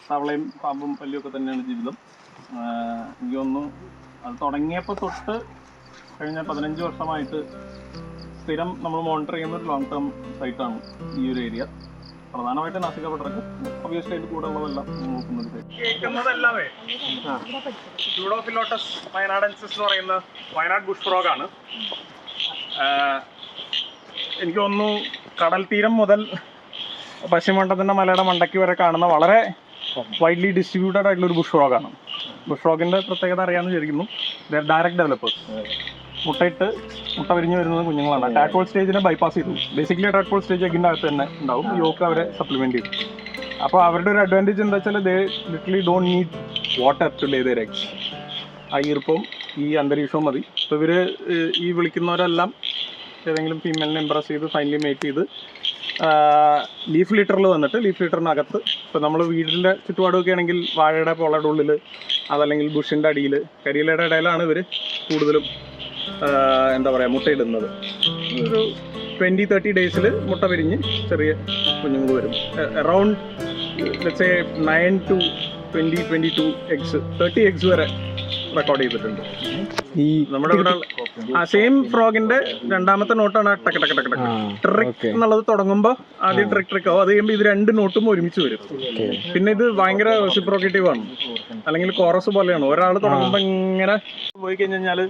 തവളയും പാമ്പും പല്ലിയൊക്കെ തന്നെയാണ് ജീവിതം. എനിക്ക് തോന്നുന്നു അത് തുടങ്ങിയപ്പോൾ തൊട്ട് കഴിഞ്ഞ 15 വർഷമായിട്ട് സ്ഥിരം നമ്മൾ മോണിറ്റർ ചെയ്യുന്ന ഒരു ലോങ് ടേം സൈറ്റാണ് ഈ ഒരു ഏരിയ. പ്രധാനമായിട്ട് നാസിക ബട്ടറൊക്കെ ഒബ്വിയസ്ലി അതിൻ്റെ കൂടെ ഉള്ളതെല്ലാം നോക്കുന്നത് കേൾക്കുന്നതെല്ലാമേ സ്യൂഡോഫിലോട്ടസ് വയനാഡൻസിസ് എന്ന് പറയുന്ന വയനാട് ബുഷ് ഫ്രോഗാണ്. എനിക്ക് തോന്നുന്നു കടൽ തീരം മുതൽ പശ്ചിമഘട്ടത്തിൻ്റെ മലയുടെ മണ്ടയ്ക്ക് വരെ കാണുന്ന വളരെ വൈഡ്ലി ഡിസ്ട്രിബ്യൂട്ടഡ് ആയിട്ടുള്ള ഒരു ബുഷ് ഫ്രോഗാണ്. ബുഷ് ഫ്രോഗിൻ്റെ പ്രത്യേകത അറിയാമെന്ന് വിചാരിക്കുന്നു. ഡയറക്റ്റ് ഡെവലപ്പേഴ്സ് മുട്ട വിരിഞ്ഞ് വരുന്നത് കുഞ്ഞുങ്ങളാണ്. ടാഡ്പോൾ സ്റ്റേജിനെ ബൈപ്പാസ് ചെയ്തു. ബേസിക്കലി ടാഡ്പോൾ സ്റ്റേജ് എഗ്ഗിൻ്റെ അകത്ത് തന്നെ ഉണ്ടാവും. യോക്ക് അവരെ സപ്ലിമെൻറ്റ് ചെയ്തു. അപ്പോൾ അവരുടെ ഒരു അഡ്വാൻറ്റേജ് എന്താ വെച്ചാൽ they literally don't need water to lay their eggs. ആ ഈർപ്പവും ഈ അന്തരീക്ഷവും മതി. അപ്പോൾ ഇവർ ഈ വിളിക്കുന്നവരെല്ലാം ഏതെങ്കിലും ഫീമെയിലിനെ ഇമ്പ്രസ് ചെയ്ത് ഫൈനലി മേറ്റ് ചെയ്ത് ലീഫ് ലീറ്ററിൽ വന്നിട്ട് ലീഫ് ലീറ്ററിനകത്ത് ഇപ്പോൾ നമ്മൾ വീടിൻ്റെ ചുറ്റുപാടൊക്കെ ആണെങ്കിൽ വാഴയുടെ പൊളയുടെ ഉള്ളിൽ അതല്ലെങ്കിൽ ബുഷിൻ്റെ അടിയിൽ കരിയിലയുടെ ഇടയിലാണ് ഇവർ കൂടുതലും എന്താ പറയുക മുട്ടയിടുന്നത്. ഒരു 20-30 ഡേയ്സിൽ മുട്ട വിരിഞ്ഞ് ചെറിയ കുഞ്ഞുങ്ങൾ വരും. Around let's say 9 to 22 eggs 30 eggs വരെ റെക്കോർഡ് ചെയ്തിട്ടുണ്ട്. ഈ നമ്മുടെ ഇവിടെ ആ സെയിം ഫ്രോഗിന്റെ രണ്ടാമത്തെ നോട്ടാണ് ടക്ക് ടക്ക് ടക്ക് ടക്ക് ട്രിക്ക് എന്നുള്ളത്. തുടങ്ങുമ്പോൾ ആദ്യം ട്രിക്ക് ആവും, അത് കഴിയുമ്പോൾ ഇത് രണ്ട് നോട്ടും ഒരുമിച്ച് വരും. പിന്നെ ഇത് ഭയങ്കര റെസിപ്രോക്കേറ്റീവ് ആണ്, അല്ലെങ്കിൽ കോറസ് പോലെയാണ്. ഒരാൾ തുടങ്ങുമ്പോൾ ഇങ്ങനെ പോയി കഴിഞ്ഞ് കഴിഞ്ഞാൽ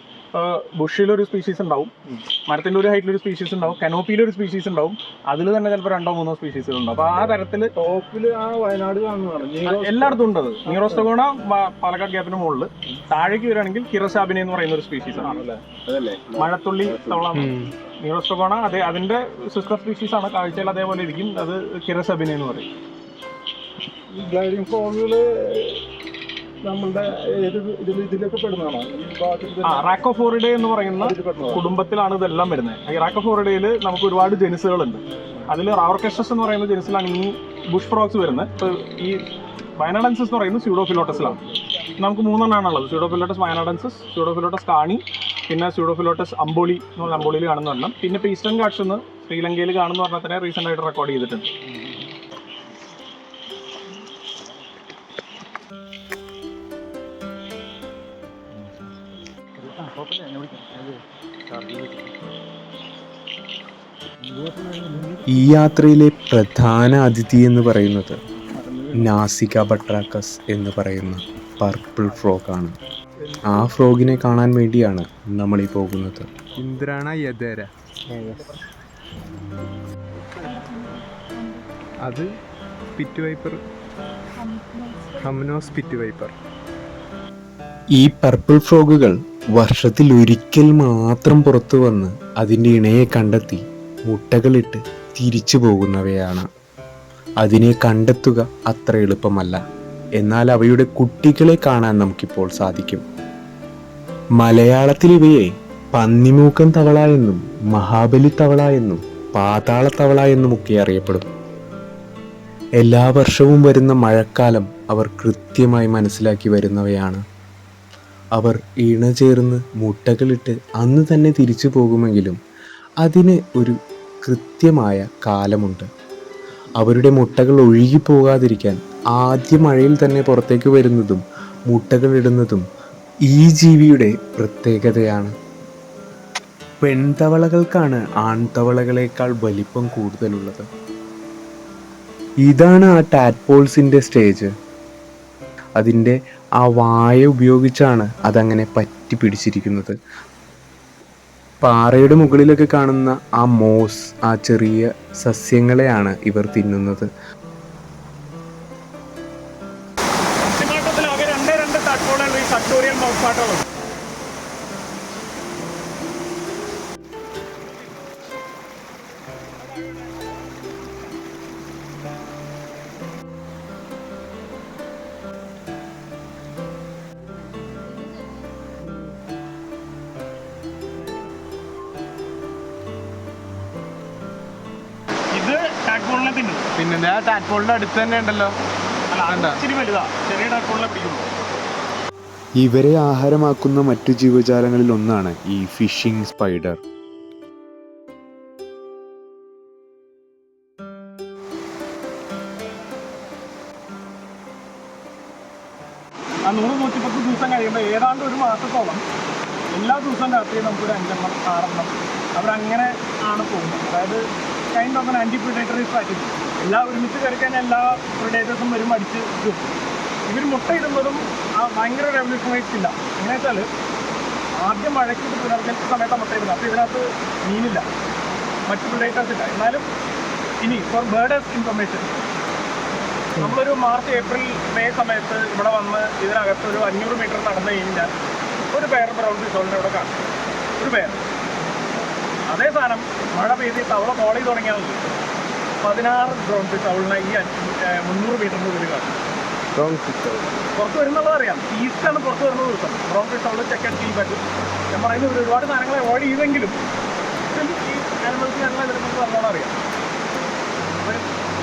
ബുഷിലൊരു സ്പീഷീസ് ഉണ്ടാവും, മരത്തിൻ്റെ ഒരു ഹൈറ്റിലൊരു സ്പീഷീസ് ഉണ്ടാവും, കനോപ്പിയിലൊരു സ്പീഷീസ് ഉണ്ടാവും, അതിൽ തന്നെ ചിലപ്പോൾ 2-3 സ്പീഷീസുകൾ ഉണ്ടാവും. അപ്പോൾ ആ തരത്തിൽ ടോപ്പിൽ ആ വയനാട് കാണുന്നതാണ് എല്ലായിടത്തും ഉണ്ടത്. നീറോസ്റ്റഗോണ പാലക്കാട് ഗ്യാപ്പിന് മുകളിൽ താഴേക്ക് വരികയാണെങ്കിൽ കിറസാബിനെ എന്ന് പറയുന്ന ഒരു സ്പീഷീസ് ആണ്. മഴത്തുള്ളി തവള നീറോസ്റ്റഗോണ അതെ അതിന്റെ സിസ്റ്റർ സ്പീഷീസ് ആണ്. കാഴ്ചയിൽ അതേപോലെ ഇരിക്കും. അത് കിറസാബിനെ എന്ന് പറയും. ഗ്ലൈഡിംഗ് ഫോമുകള് നമ്മളുടെ ഇതിലൊക്കെ പെടുന്നതാണോ? റാക്കോഫോറിഡേ എന്ന് പറയുന്ന കുടുംബത്തിലാണ് ഇതെല്ലാം വരുന്നത്. ഈ റാക്കോഫോറിഡയിൽ നമുക്ക് ഒരുപാട് ജെനിസുകളുണ്ട്. അതിൽ റാവർക്കസ്റ്റസ് എന്ന് പറയുന്ന ജെനിസിലാണ് ഈ ബുഷ് ഫ്രോഗ്സ് വരുന്നത്. ഇപ്പോൾ ഈ വയനാഡൻസിസ് എന്ന് പറയുന്നത് സ്യൂഡോഫിലോട്ടസിലാണ്. നമുക്ക് 3 എണ്ണമാണുള്ളത്: സ്യൂഡോഫിലോട്ടസ് വയനാഡൻസിസ്, സ്യൂഡോഫിലോട്ടസ് കാണി, പിന്നെ സ്യൂഡോഫിലോട്ടസ് അമ്പോളി എന്ന് പറഞ്ഞാൽ അമ്പോളിയിൽ കാണുന്ന എണ്ണം. പിന്നെ ഇപ്പോൾ ഈസ്റ്റേൺ ഗാട്ട്സ് എന്ന് ശ്രീലങ്കയിൽ കാണുന്ന പറഞ്ഞാൽ തന്നെ റീസെൻ്റ് ആയിട്ട് റെക്കോർഡ് ചെയ്തിട്ടുണ്ട്. ഈ യാത്രയിലെ പ്രധാന അതിഥി എന്ന് പറയുന്നത് നാസിക ബട്രാക്കസ് എന്ന് പറയുന്ന പർപ്പിൾ ഫ്രോഗാണ്. ആ ഫ്രോഗിനെ കാണാൻ വേണ്ടിയാണ് നമ്മൾ ഈ പോകുന്നത്. ഇന്ദ്രാണ യദേര, അത് പിറ്റ് വൈപ്പർ, ഹംനോസ് പിറ്റ് വൈപ്പർ. ഈ പർപ്പിൾ ഫ്രോഗുകൾ വർഷത്തിൽ ഒരിക്കൽ മാത്രം പുറത്തു വന്ന് അതിൻ്റെ ഇണയെ കണ്ടെത്തി മുട്ടകളിട്ട് തിരിച്ചു പോകുന്നവയാണ്. അതിനെ കണ്ടെത്തുക അത്ര എളുപ്പമല്ല. എന്നാൽ അവയുടെ കുട്ടികളെ കാണാൻ നമുക്കിപ്പോൾ സാധിക്കും. മലയാളത്തിൽ ഇവയെ പന്നിമൂക്കൻ തവള എന്നും മഹാബലി തവള എന്നും പാതാള തവള എന്നുമൊക്കെ അറിയപ്പെടും. എല്ലാ വർഷവും വരുന്ന മഴക്കാലം അവർ കൃത്യമായി മനസ്സിലാക്കി വരുന്നവയാണ്. അവർ ഇണചേർന്ന് മുട്ടകളിട്ട് അന്ന് തന്നെ തിരിച്ചു പോകുമെങ്കിലും അതിന് ഒരു കൃത്യമായ കാലമുണ്ട്. അവരുടെ മുട്ടകൾ ഒഴുകിപ്പോകാതിരിക്കാൻ ആദ്യ മഴയിൽ തന്നെ പുറത്തേക്ക് വരുന്നതും മുട്ടകളിടുന്നതും ഈ ജീവിയുടെ പ്രത്യേകതയാണ്. പെൺതവളകൾക്കാണ് ആൺതവളകളേക്കാൾ വലിപ്പം കൂടുതലുള്ളത്. ഇതാണ് ആ ടാഡ്പോൾസിൻ്റെ സ്റ്റേജ്. അതിൻ്റെ ആ വായ ഉപയോഗിച്ചാണ് അതങ്ങനെ പറ്റി പിടിച്ചിരിക്കുന്നത്. പാറയുടെ മുകളിലൊക്കെ കാണുന്ന ആ മോസ്, ആ ചെറിയ സസ്യങ്ങളെയാണ് ഇവർ തിന്നുന്നത്. പിന്നെ ടാഡ്പോളിന്റെ അടുത്ത് തന്നെ ഉണ്ടല്ലോ. ഇവരെ ആഹാരമാക്കുന്ന മറ്റു ജീവജാലങ്ങളിൽ ഒന്നാണ് ഈ ഫിഷിംഗ് സ്പൈഡർ. ആ 100-110 ദിവസം കഴിയുമ്പോൾ ഏതാണ്ട് ഒരു മാസത്തോളം എല്ലാ ദിവസവും രാത്രി നമുക്കൊരു 5-6 അവരങ്ങനെ ആണ് പോകുന്നത്. അതായത് kind of anti predatory strategy. എല്ലാം ഒരുമിച്ച് കയറി കഴിഞ്ഞാൽ എല്ലാ പ്രിഡേറ്റേഴ്സും വരും അടിച്ച് തീർക്കും. ഇവർ മുട്ടയിടുന്നതും ഭയങ്കര റെവല്യൂഷണൈസ് ഇല്ല. എങ്ങനെ വെച്ചാൽ ആദ്യം മഴയ്ക്ക് പുനർജനിച്ച സമയത്താണ് മുട്ടയിടുന്നത്. അപ്പോൾ ഇതിനകത്ത് മീനില്ല, മറ്റ് പ്രിഡേറ്റേഴ്സ് ഇല്ല. എന്നാലും ഇനി ഫോർ ബേർഡേഴ്സ് ഇൻഫർമേഷൻ, നമ്മളൊരു മാർച്ച് ഏപ്രിൽ മെയ് സമയത്ത് ഇവിടെ വന്ന് ഇതിനകത്ത് ഒരു 500 മീറ്റർ നടന്നു കഴിഞ്ഞാൽ ഒരു പെയർ ബ്രൗൺ ഫിഷോളിനെ ഇവിടെ കാണും, ഒരു പെയർ. അതേ സാധനം മഴ പെയ്ത് തവള കോൾ ചെയ്ത് തുടങ്ങിയാൽ 16 ബ്രൗൺ ഫിഷോളിനെ ഈ 300 മീറ്ററിന് ഉള്ളിൽ കാണും. പുറത്ത് വരുന്നുള്ളത് അറിയാം. ഈസ്റ്റാണ് പുറത്ത് വരുന്ന ദിവസം ബ്രൗൺ ഫിഷോള്, ചെക്കൻ ടീ പറ്റും. ഞാൻ പറയുന്നത് ഒരുപാട് സാധനങ്ങളെ അവോയ്ഡ് ചെയ്തെങ്കിലും ഈ ആനിമൽസ് ഞങ്ങളെ ഇതിനെക്കുറിച്ച് നല്ലോണം അറിയാം. അപ്പോൾ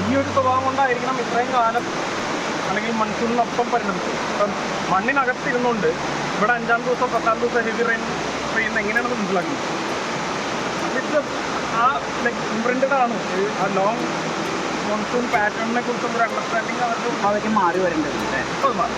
ഈ ഒരു സ്വഭാവം കൊണ്ടായിരിക്കണം ഇത്രയും കാലം അല്ലെങ്കിൽ മൺസൂണിനൊപ്പം പരിണമിച്ചു. ഇപ്പം മണ്ണിനകത്തിരുന്നുകൊണ്ട് ഇവിടെ 5-ാം ദിവസം 10-ാം ദിവസം ഹെവി റെയിൻ പെയ്യുന്ന എങ്ങനെയാണെന്ന് മനസ്സിലാക്കുന്നത്. ഇത് ആ ലൈക്ക് ഇംപ്രിൻറ്റഡ് ആണ്. ആ ലോങ് മൺസൂൺ പാറ്റേണിനെ കുറിച്ചുള്ള ഒരു അണ്ടർസ്റ്റാൻഡിങ് അവർക്ക് മാറി വരേണ്ടത്. മാറി.